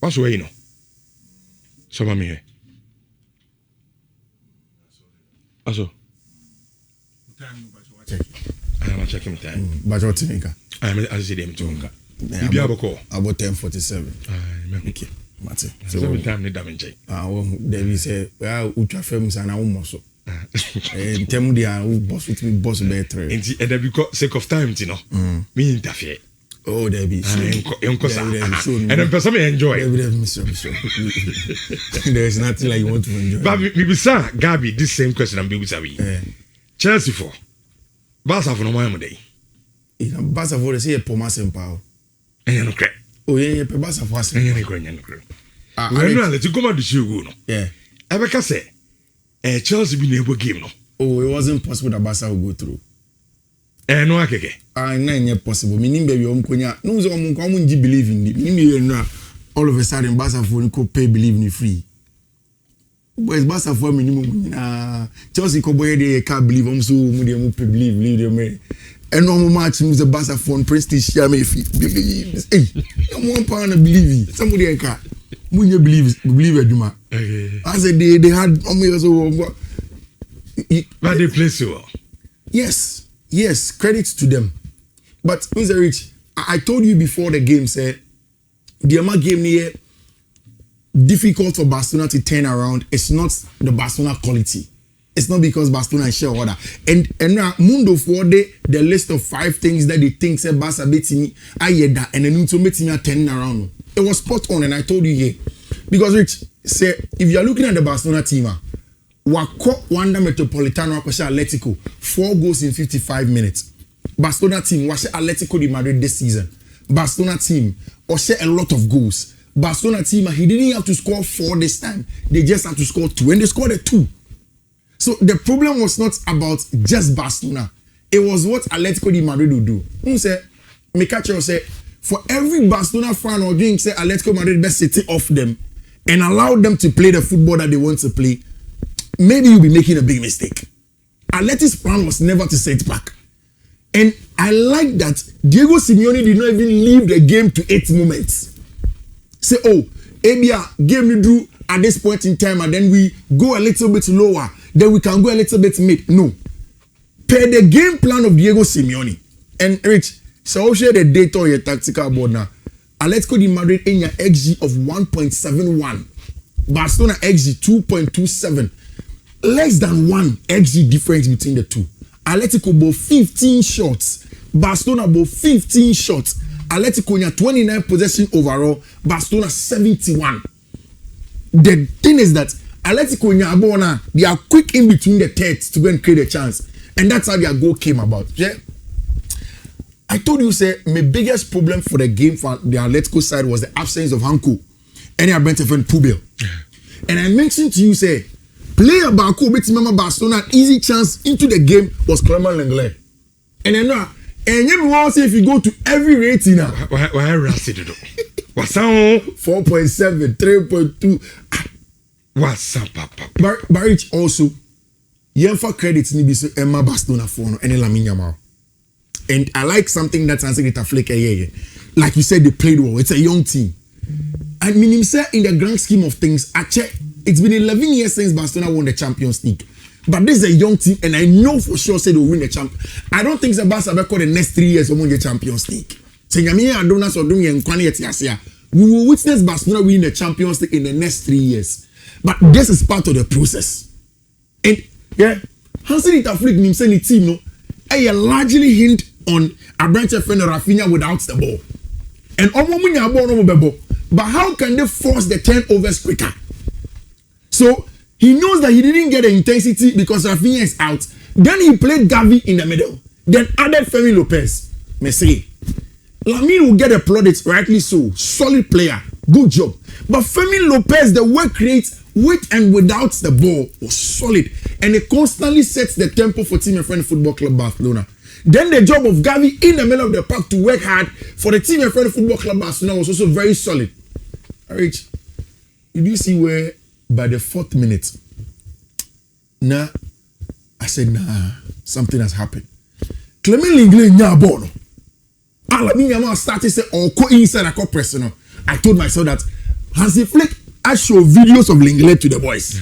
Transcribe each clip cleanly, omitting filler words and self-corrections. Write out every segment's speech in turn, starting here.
What's way no? So mami here. Also. I'm checking time. But what think? I'm as you them to. Bibi aboko. About 10:47. Okay. Mate. So time need damage. There we say, well, ultra famous and almost so. Tell me boss with me boss better. And because sake of time, you know. Me interfere. Oh, there be. And then person enjoy. There is nothing like you want to enjoy. But we say Gabi this same question and be say Chelsea for Barca for no more day. In Barca for say Poma Sempa. And no crack. Oh yeah, Barca for us. And no crack. We no let you come out the show go no. Yeah. Ebeka say Chelsea be able game no. Oh, it wasn't possible that Barca would go through. No akeke. Not possible. Meaning baby omkonya. No so omko believe in it. Meaning all of a sudden Barca for you pay believe in free. But Barca for minimum Chelsea ko boy dey can't believe so mu dey mu believe them. And no match mu the Barca for prestige share me believe. Hey, no one pound believe. Somebody can mu believe aduma. I said they had almost but they play so well. Yes, credit to them. But Mr. Rich, I told you before the game, say the Ama game here difficult for Barcelona to turn around. It's not the Barcelona quality. It's not because Barcelona is share order. And now Mundo for the list of 5 things that they think say Barca beating me, that and then to make me turning around. It was spot on, and I told you here because Rich say if you are looking at the Barcelona team. Wako Wanda Metropolitano Akwasha Atletico 4 goals in 55 minutes. Barcelona team was Atletico de Madrid this season. Barcelona team was a lot of goals. Barcelona team he didn't have to score 4 this time. They just had to score 2 and they scored a 2. So the problem was not about just Barcelona. It was what Atletico de Madrid would do. Say Mikacho say for every Barcelona fan or doing say Atletico Madrid best city off them and allow them to play the football that they want to play. Maybe you'll be making a big mistake. Atleti's plan was never to set back. And I like that Diego Simeone did not even leave the game to 8 moments. Say, oh, Abia game we do at this point in time and then we go a little bit lower. Then we can go a little bit mid. No. Per the game plan of Diego Simeone. And Rich, so I'll share the data on your tactical board now. Atletico de Madrid in your XG of 1.71. Barcelona XG 2.27. Less than 1 XG difference between the two. Atletico bought 15 shots. Barcelona bought 15 shots. Atletico nya 29 possession overall. Barcelona 71. The thing is that Atletico nya abona they are quick in between the thirds to go and create a chance. And that's how their goal came about. Yeah. I told you say my biggest problem for the game for the Atletico side was the absence of Hanko. And I bent a friend Pubel. And I mentioned to you say player Barco beat remember Barcelona easy chance into the game was Clement Lenglet. And then now, and you want say if you go to every rating now, why Rasi do? What's up? 4.7, 3.2. What's up, papa? Barrich also, for credits ni biso Emma Barcelona for no any Lamine Yamal. And I like something that's answered a flick here. Like you said, they played well. It's a young team. I mean, in the grand scheme of things, I check. It's been 11 years since Barcelona won the Champions League. But this is a young team, and I know for sure say they'll win the champ. I don't think Barca will call the next 3 years to win the Champions League. We will witness Barcelona winning the Champions League in the next 3 years. But this is part of the process. And yeah, Hansen Itafrik himself the team no, I largely hint on a branch of Rafinha without the ball. And but how can they force the turnovers quicker? So he knows that he didn't get the intensity because Rafinha is out. Then he played Gavi in the middle. Then added Fermin Lopez. Messi. Lamine will get applauded, rightly so. Solid player. Good job. But Fermin Lopez, the work rate with and without the ball was solid. And it constantly sets the tempo for Team Friend Football Club Barcelona. Then the job of Gavi in the middle of the park to work hard for the Team Friend Football Club Barcelona was also very solid. Rich, did you see where by the 4th minute, I said, something has happened. Clement Lenglet nya ball. Lamine Yamal started say, "Oh, go inside, I call press." I told myself that Hansi Flick, I show videos of Lenglet to the boys.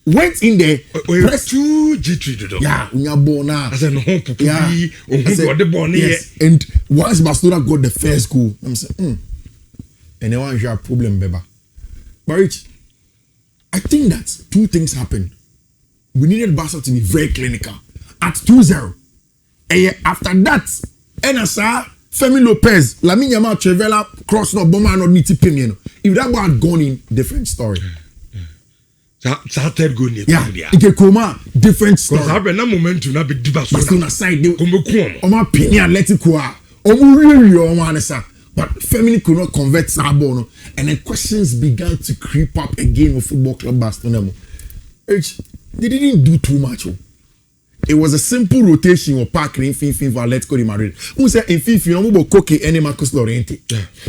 Went in there. Press 2G3. Yeah, Unyabona. I said, no, yes. And once Barcelona got the first goal, I'm saying, and then one a problem, Beba. But Rich, I think that two things happened. We needed Barca to be very clinical at 2-0. And after that, NSA, Femi Lopez, Lamine Yamal, Trevella, cross no bomber, not meet Pinion. If that one had gone in, different story. Started going it coma different story. Because I moment to not be Barcelona side. Oma opinion let it go. But family could not convert Sabono, and then questions began to creep up again with Football Club Barcelona. They didn't do too much. It was a simple rotation of Parker in Fiifi for Atletico de Madrid. Who said in Fiifi, no more Koke and Marcus Llorente,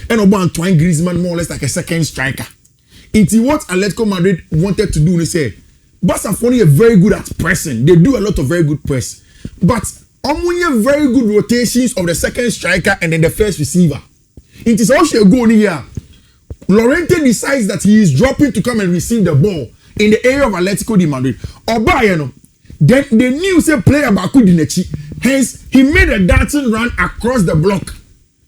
and Oba Antoine Griezmann more or less like a second striker. It's what Atletico Madrid wanted to do. They say, Barcelona are very good at pressing. They do a lot of very good press. But only very good rotations of the second striker and then the first receiver. It is also a goal here. Llorente decides that he is dropping to come and receive the ball in the area of Atletico de Madrid. Oba, then they knew say player Baku Dinechi. Hence, he made a darting run across the block.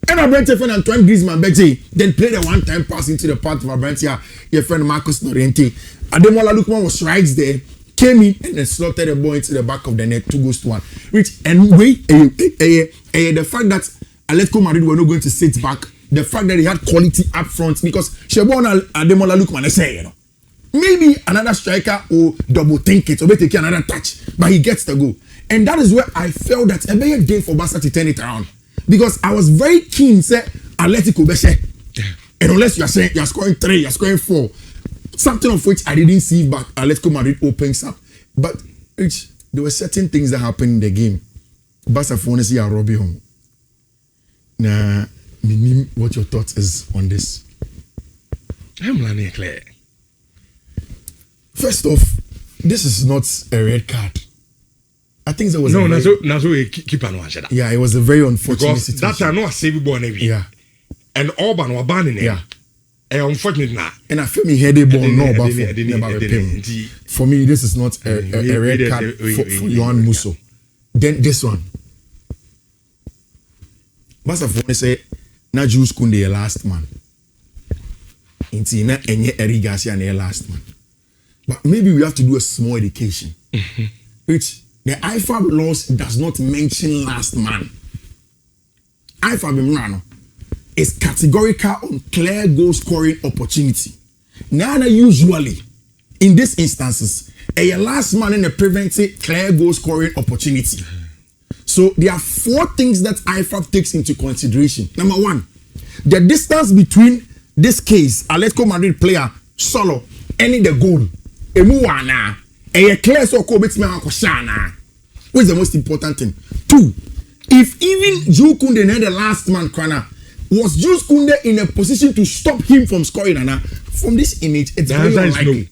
And Abrante friend Antoine Griezmann Beji then played a one-time pass into the path of Abrante, your friend Marcus Llorente. Ademola Lookman was right there, came in and then slotted the ball into the back of the net, 2-1. Which and wait, the fact that Atletico Madrid were not going to sit back, the fact that they had quality up front because Shebona Ademola Lookman say, maybe another striker will double think it or maybe take another touch, but he gets the goal. And that is where I felt that a better day for Barca to turn it around. Because I was very keen, say, Atletico Beshe. And unless you are saying you are scoring 3, you are scoring 4, something of which I didn't see back, Atletico Madrid opens up. But there were certain things that happened in the game. Barca honestly are robbing home. Now, what your thoughts is on this? I'm learning clear. First off, this is not a red card. I think there was keep an watch that. Yeah, it was a very unfortunate because situation. That I know a save born every. Yeah. And Orban were banning it. Yeah. And unfortunate now. And I feel me head a ball no about for me, this is not a red card for Yohan Musso. Then this one. Basa for say na Jules Koundé last man. Inti na enye Eric Garcia na last man. But maybe we have to do a small education. Which the IFAB laws does not mention last man. IFAB is categorical on clear goal scoring opportunity. Now, usually, in these instances, a last man in a preventive clear goal scoring opportunity. So there are 4 things that IFAB takes into consideration. Number 1, the distance between this case, Atletico Madrid player solo, any the goal. Emuwana. A clear so called which is the most important thing. 2, if even Jules Koundé had the last man corner, was Jules Koundé in a position to stop him from scoring? From this image, it's very unlikely.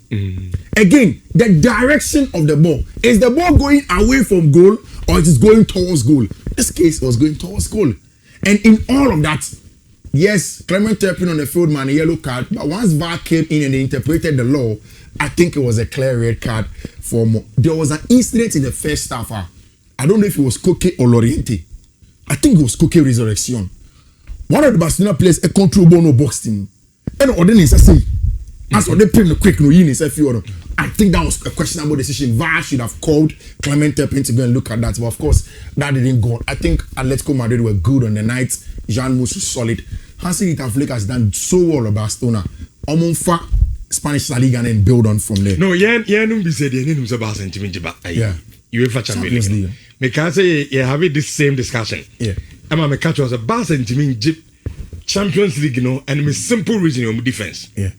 Again, the direction of the ball. Is the ball going away from goal or it is going towards goal? This case was going towards goal. And in all of that, yes, Clement Turpin on the field man, a yellow card, but once VAR came in and they interpreted the law, I think it was a clear red card for more. There was an incident in the first half. I don't know if it was Koke or Loriente. I think it was Koke Resurrection. One of the Barcelona players a control bono boxed him. And ordinance I say, as for they pay the quick no yin is a few. I think that was a questionable decision. VAR should have called Clement Turpin to go and look at that. But of course, that didn't go. I think Atletico Madrid were good on the night. Jean Mousse was solid. Hansi Flick has done so well at Barcelona. Omonfa Spanish La Liga and build on from there. No, yeah, no, be said, yeah, no, Barca and yeah. UEFA Champions League. Because you have this same discussion. Yeah. I'm a catch was a Barca and Champions League, you know, and a simple reason of defense. Yeah.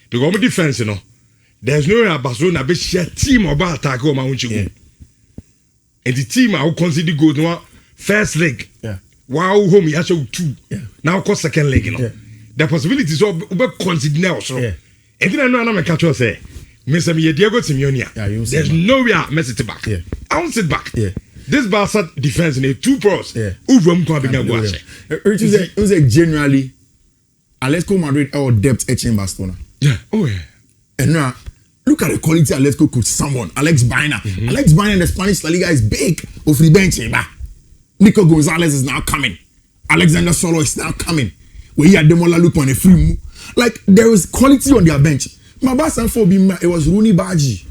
Because of defense, you know, there's no way Barcelona be share team or ball attack or my own. And the team I will consider good no first leg. Yeah. Wow, home you have 2. Yeah. Now cost second leg, you know. Yeah. The possibilities of consider now so. Yeah. And then I know I'm a catch was say, Mr. Diego Simeone. There's no way I mess it back. Yeah. I won't sit back. Yeah. This Barca defense in 2 pros. Yeah. Uvum can be watch. It was generally Atletico Madrid or depth in Barcelona. Yeah. Oh yeah. And now look at the quality Atletico could summon. Alex Baena. Alex Baena in the Spanish La Liga is big. Off the bench, Nico Gonzalez is now coming. Alexander Solo is now coming. We had Demola look on a free move. Like there is quality on their bench. My best and for it was Rooney Baji.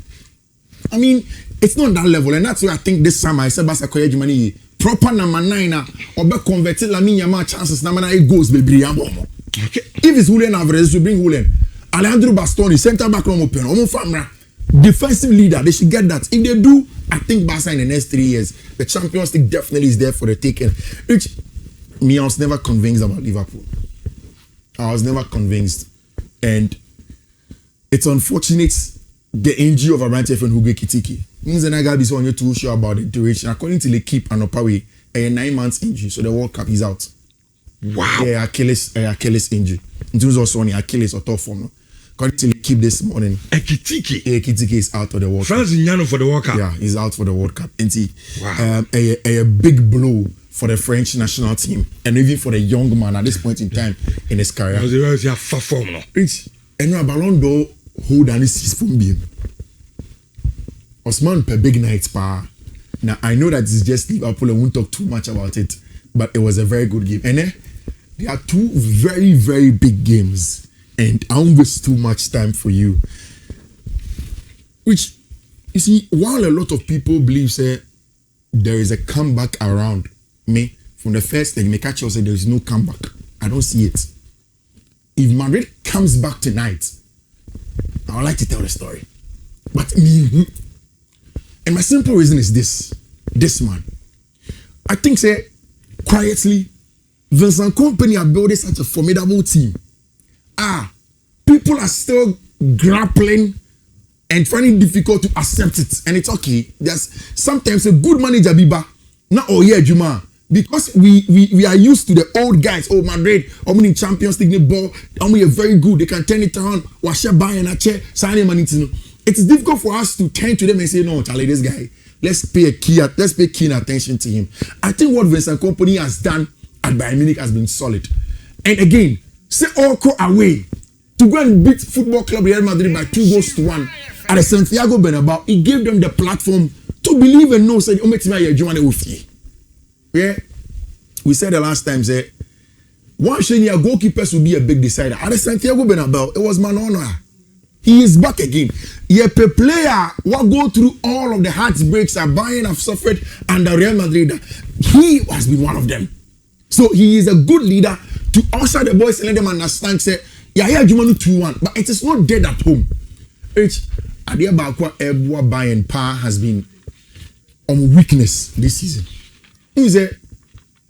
I mean, it's not that level, and that's why I think this summer I said Barca Koye Jumani proper number 9 or be converted Lamine Yamal chances number 9 goals be okay. If it's Julian Alvarez, we bring Julian. Alejandro Bastoni, center back from open. Defensive leader, they should get that. If they do, I think Barca in the next 3 years, the Champions League definitely is there for the taking. Which me, I was never convinced about Liverpool. I was never convinced, and it's unfortunate the injury of Abrante and Hugo Kitiki. Means that I got this one. You're too sure about the duration. According to L'Equipe and Opaway, a 9 months injury, so the World Cup is out. Wow. Yeah, Achilles injury. It was also on Achilles or top form. According to L'Equipe this morning, Kitiki is out of the World Cup. France Nyano for the World Cup. Yeah, he's out for the World Cup. And wow. A big blow for the French national team and even for the young man at this point in time in his career. Rich, and a Ballon d'Or hold on this phone beam. Osman per big night pa. Now I know that it's just Liverpool. I won't talk too much about it, but it was a very good game. And there are 2 very, very big games, and I won't waste too much time for you. Which you see, while a lot of people believe say there is a comeback around me from the first leg, Mekacho said there is no comeback. I don't see it. If Madrid comes back tonight, I would like to tell the story. But me, and my simple reason is this man. I think say quietly, Vincent Kompany are building such a formidable team. People are still grappling and finding it difficult to accept it, and it's okay. There's sometimes a good manager biba, not Juma. Because we are used to the old guys. Oh, Madrid, how many Champions League ball? How many are very good? They can turn it around. It's difficult for us to turn to them and say, no, Charlie, this guy, let's pay keen attention to him. I think what Vincent Kompany has done at Bayern Munich has been solid. And again, say Orco away to go and beat Football Club Real Madrid by 2-1 at the Santiago Bernabeu. It gave them the platform to believe and know. Say, yeah, we said the last time, say, one senior goalkeepers will be a big decider. At the Santiago Bernabeu, it was Manona. He is back again. A player will go through all of the heartbreaks that Bayern have suffered and the Real Madrid. He has been one of them. So he is a good leader to usher the boys and let them understand, say, yeah, 2-1, but it is not dead at home. Bayern power has been on weakness this season.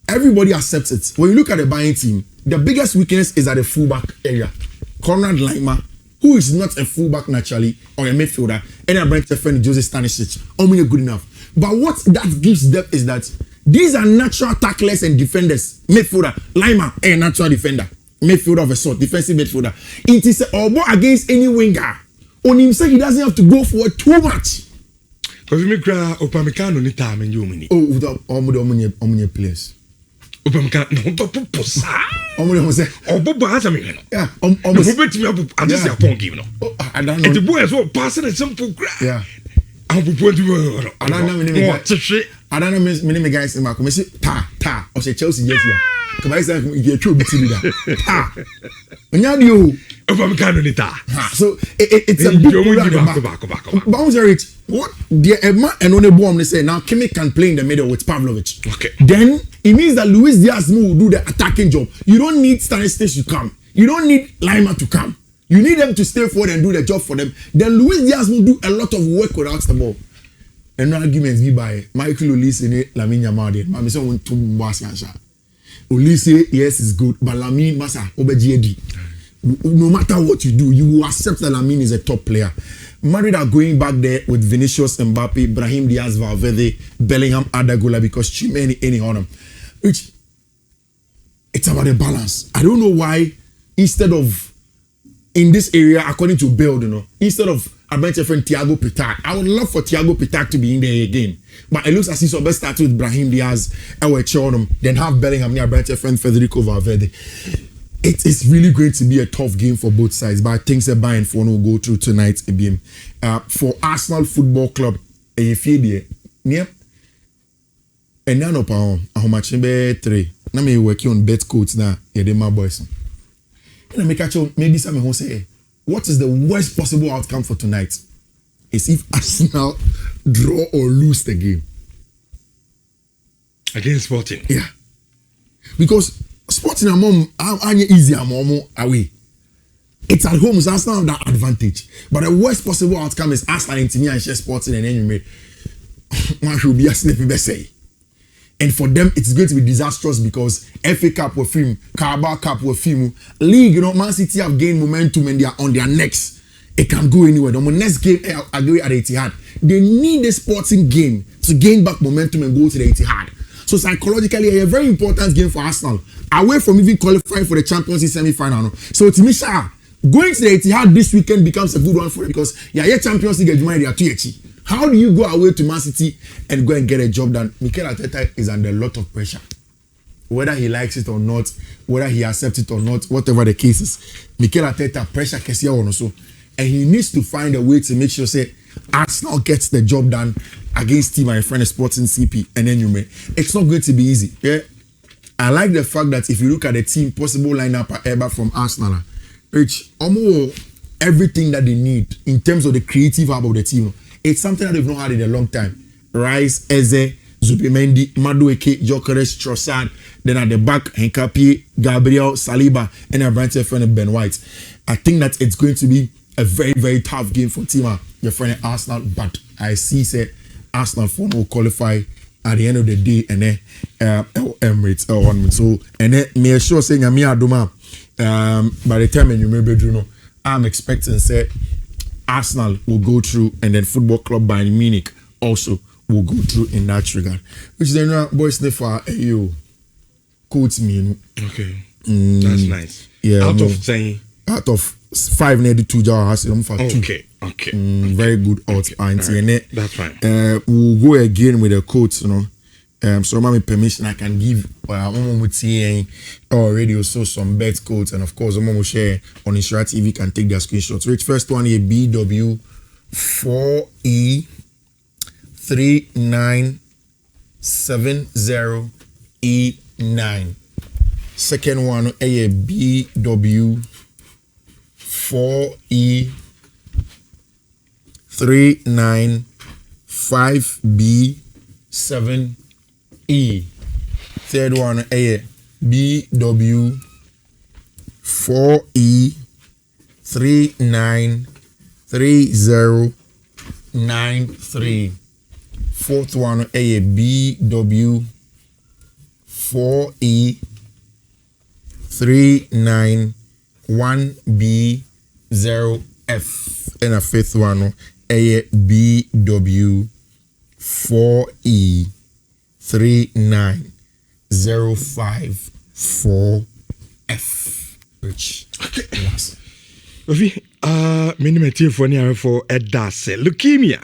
Everybody accepts it. When you look at the Bayern team, the biggest weakness is at the fullback area. Konrad Laimer, who is not a fullback naturally or a midfielder, and a branch friend Jose Stanisic, only good enough. But what that gives depth is that these are natural tacklers and defenders. Midfielder, Laimer, a natural defender. Midfielder of a sort, defensive midfielder. It is against any winger. On himself, he doesn't have to go for too much. Because we make Upamecano ni time and you mini. Oh, without omni players. Upamecano no posa. Omni say, oh, Bobo has a minute. Yeah, almost bet me up at this point given. I don't know. And the boy as well passing a simple crack. Yeah. I don't know. I don't know many guys in my commission. Ta or say Chelsea yes yeah. Come I say you get true between that. Ta. Onyadio. Upamecano ni ta. So it's a big back. Bouncer it. What the Emma and on a bomb they say now Kimi can play in the middle with Pavlovic. Okay. Then it means that Luis Diaz will do the attacking job. You don't need Stanisic to come. You don't need Laimer to come. You need them to stay forward and do the job for them. Then Luis Diaz will do a lot of work without the ball. And no arguments be by Michael Olise and Lamine Yamal. Mama say want to Mbasiansha. Olise yes is good, but Lamine Masa OBGD. No matter what you do, you will accept that Lamine is a top player. Madrid are going back there with Vinicius, Mbappe, Brahim Diaz, Valverde, Bellingham, Adagola because Chimeni any on them. Which it's about a balance. I don't know why instead of in this area, according to Bill, instead of a bunch of friend Thiago Pitag, I would love for Thiago Pitag to be in there again. But it looks as if so best start with Brahim Diaz, then have Bellingham near a bunch of friend Federico Valverde. it is really going to be a tough game for both sides. But I think that Bayern will go through tonight's game. For Arsenal Football Club, if you yep. And now no power. How much be 3. Now me working on bet codes now. Yeah, my boys. And I make catch up. Maybe some who say, what is the worst possible outcome for tonight? Is if Arsenal draw or lose the game against Sporting. Yeah, because Sporting are more easy and more away. It's at home, so Arsenal have that advantage. But the worst possible outcome is Arsenal in Timmy and share Sporting, and then you made one should be a snippy best say. And for them, it's going to be disastrous because FA Cup with film, Carabao Cup with film, League, Man City have gained momentum and they are on their necks. It can go anywhere. The next game, I agree at Etihad. They need a Sporting game to gain back momentum and go to the Etihad. So psychologically, a very important game for Arsenal. Away from even qualifying for the Champions League semi-final. So to me, going to the Etihad this weekend becomes a good one for them because Champions League they are too. How do you go away to Man City and go and get a job done? Mikel Arteta is under a lot of pressure. Whether he likes it or not, whether he accepts it or not, whatever the case is, Mikel Arteta pressure Kessia on also. And he needs to find a way to make sure say Arsenal gets the job done against team and friend Sporting CP and then you may. It's not going to be easy. Yeah. I like the fact that if you look at the team possible lineup ever from Arsenal, which almost everything that they need in terms of the creative hub of the team, it's something that they've not had in a long time. Rice, Eze, Zubimendi, Madueke, Jokeres, Trossard, then at the back, Henkapi, Gabriel, Saliba, and a branch friend Ben White. I think that it's going to be a very, very tough game for Tima, your friend Arsenal, but I see say Arsenal will qualify at the end of the day and then Emirates or 1 minute. So and then me sure saying Yami Adoma by the time you maybe you know, I'm expecting say Arsenal will go through and then Football Club Bayern Munich also will go through in that regard. Which then boys for you quote me. Okay. That's nice. Yeah. Out of 5 needed 2 jars for 2. Okay. Very good odds. Right. That's fine. We'll go again with the quotes, you know. So mommy permission I can give Mom would see already also some bet codes and of course Mom will share on Nhyira TV can take their screenshots. Which first one here BW 4E 3970E9. Second one a BW 4E 395B7E. Third one a BW 4E 393093. Fourth one a BW 4E 391B0F. And a fifth one a BW 4E 39054F. Which okay. Yes. Minimum for leukemia.